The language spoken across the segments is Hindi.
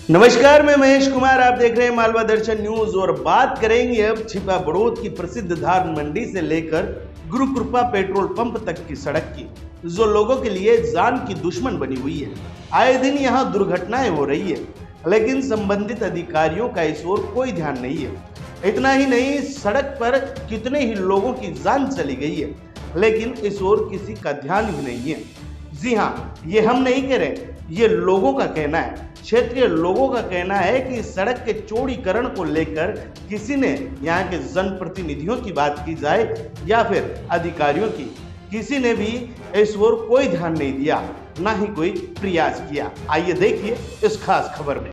नमस्कार, मैं महेश कुमार, आप देख रहे हैं मालवा दर्शन न्यूज। और बात करेंगे अब छिपा बड़ौद की प्रसिद्ध धान मंडी से लेकर गुरु कृपा पेट्रोल पंप तक की सड़क की, जो लोगों के लिए जान की दुश्मन बनी हुई है। आए दिन यहां दुर्घटनाएं हो रही है, लेकिन संबंधित अधिकारियों का इस ओर कोई ध्यान नहीं है। इतना ही नहीं, सड़क पर कितने ही लोगों की जान चली गई है, लेकिन इस ओर किसी का ध्यान ही नहीं है। जी हाँ, ये हम नहीं कह रहे, ये लोगों का कहना है। क्षेत्रीय लोगों का कहना है कि सड़क के चौड़ीकरण को लेकर किसी ने, यहाँ के जनप्रतिनिधियों की बात की जाए या फिर अधिकारियों की, किसी ने भी इस ओर कोई ध्यान नहीं दिया, ना ही कोई प्रयास किया। आइए देखिए इस खास खबर में।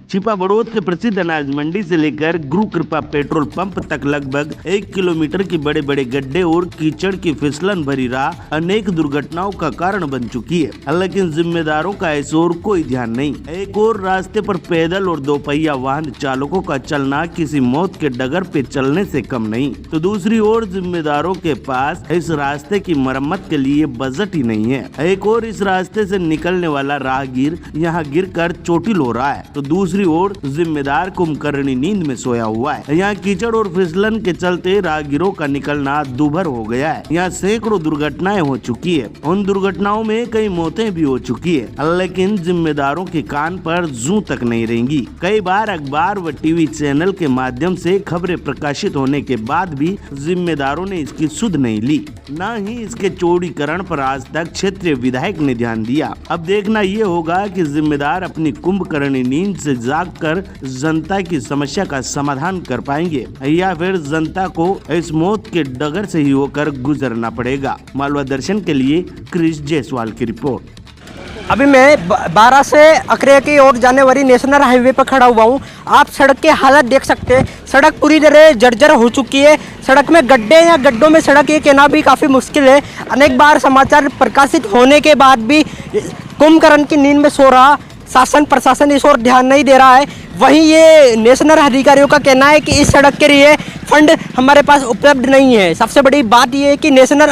छिपा बड़ौद के प्रसिद्ध अनाज मंडी से लेकर गुरु कृपा पेट्रोल पंप तक लगभग 1 किलोमीटर की बड़े बड़े गड्ढे और कीचड़ की फिसलन भरी राह अनेक दुर्घटनाओं का कारण बन चुकी है। लेकिन जिम्मेदारों का इस ओर कोई ध्यान नहीं। एक और रास्ते पर पैदल और दोपहिया वाहन चालकों का चलना किसी मौत के डगर पे चलने से कम नहीं, तो दूसरी ओर जिम्मेदारों के पास इस रास्ते की मरम्मत के लिए बजट ही नहीं है। एक और इस रास्ते से निकलने वाला राहगीर यहाँ गिरकर चोटिल हो रहा है, तो दूसरी और जिम्मेदार कुंभकर्णी नींद में सोया हुआ है। यहाँ कीचड़ और फिसलन के चलते राहगीरों का निकलना दूभर हो गया है। यहाँ सैकड़ों दुर्घटनाएं हो चुकी है। उन दुर्घटनाओं में कई मौतें भी हो चुकी है, लेकिन जिम्मेदारों के कान पर जूं तक नहीं रहेंगी। कई बार अखबार व टीवी चैनल के माध्यम से खबरें प्रकाशित होने के बाद भी जिम्मेदारों ने इसकी सुध नहीं ली, न ही इसके चौड़ीकरण पर आज तक क्षेत्रीय विधायक ने ध्यान दिया। अब देखना ये होगा कि जिम्मेदार अपनी कुंभकर्णी नींद से जागकर जनता की समस्या का समाधान कर पाएंगे या फिर जनता को इस मौत के डगर से ही होकर गुजरना पड़ेगा। मालवा दर्शन के लिए क्रिस जायसवाल की रिपोर्ट। अभी मैं 12 से अकरे की ओर जाने वाली नेशनल हाईवे पर खड़ा हुआ हूँ। आप सड़क के हालत देख सकते हैं। सड़क पूरी तरह जर्जर हो चुकी है। सड़क में गड्ढे या गड्ढों में सड़क ये कहना भी काफ़ी मुश्किल है। अनेक बार समाचार प्रकाशित होने के बाद भी कुंभकर्ण की नींद में सो रहा शासन प्रशासन इस ओर ध्यान नहीं दे रहा है। वहीं ये नेशनल अधिकारियों का कहना है कि इस सड़क के लिए फंड हमारे पास उपलब्ध नहीं है। सबसे बड़ी बात ये है कि नेशनल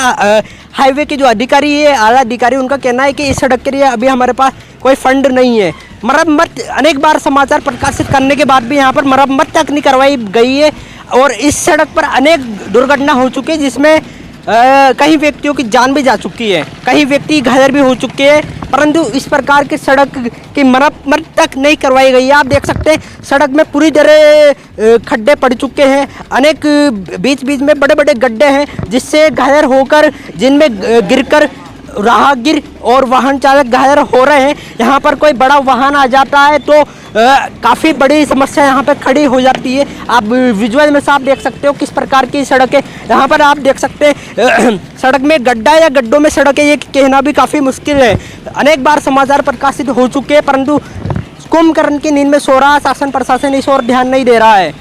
हाईवे के जो अधिकारी है, आला अधिकारी, उनका कहना है कि इस सड़क के लिए अभी हमारे पास कोई फंड नहीं है। मरम्मत अनेक बार समाचार प्रकाशित करने के बाद भी यहाँ पर मरम्मत तक नहीं करवाई गई है और इस सड़क पर अनेक दुर्घटना हो चुकी है, जिसमें कई व्यक्तियों की जान भी जा चुकी है, कई व्यक्ति घायल भी हो चुके हैं, परंतु इस प्रकार की सड़क की मरम्मत तक नहीं करवाई गई है। आप देख सकते हैं सड़क में पूरी तरह खड्डे पड़ चुके हैं। अनेक बीच बीच में बड़े बड़े गड्ढे हैं, जिससे घायल होकर, जिनमें गिरकर राहगीर और वाहन चालक घायल हो रहे हैं। यहाँ पर कोई बड़ा वाहन आ जाता है तो काफ़ी बड़ी समस्या यहाँ पर खड़ी हो जाती है। आप विजुअल में साफ देख सकते हो किस प्रकार की सड़क है। यहाँ पर आप देख सकते हैं सड़क में गड्ढा या गड्ढों में सड़क है, ये कहना भी काफ़ी मुश्किल है। अनेक बार समाचार प्रकाशित हो चुके हैं, परंतु कुंभकर्ण की नींद में सो रहा शासन प्रशासन इस ओर ध्यान नहीं दे रहा है।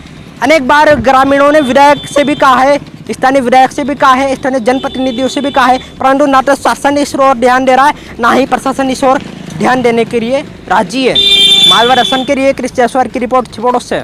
अनेक बार ग्रामीणों ने विधायक से भी कहा है, स्थानीय विधायक से भी कहा है, स्थानीय जनप्रतिनिधियों से भी कहा है, परंतु ना तो शासन इस ओर ध्यान दे रहा है, ना ही प्रशासन इस ओर ध्यान देने के लिए राजी है। मालवा दर्शन के लिए क्रिस जायसवाल की रिपोर्ट छिपा बड़ौद से।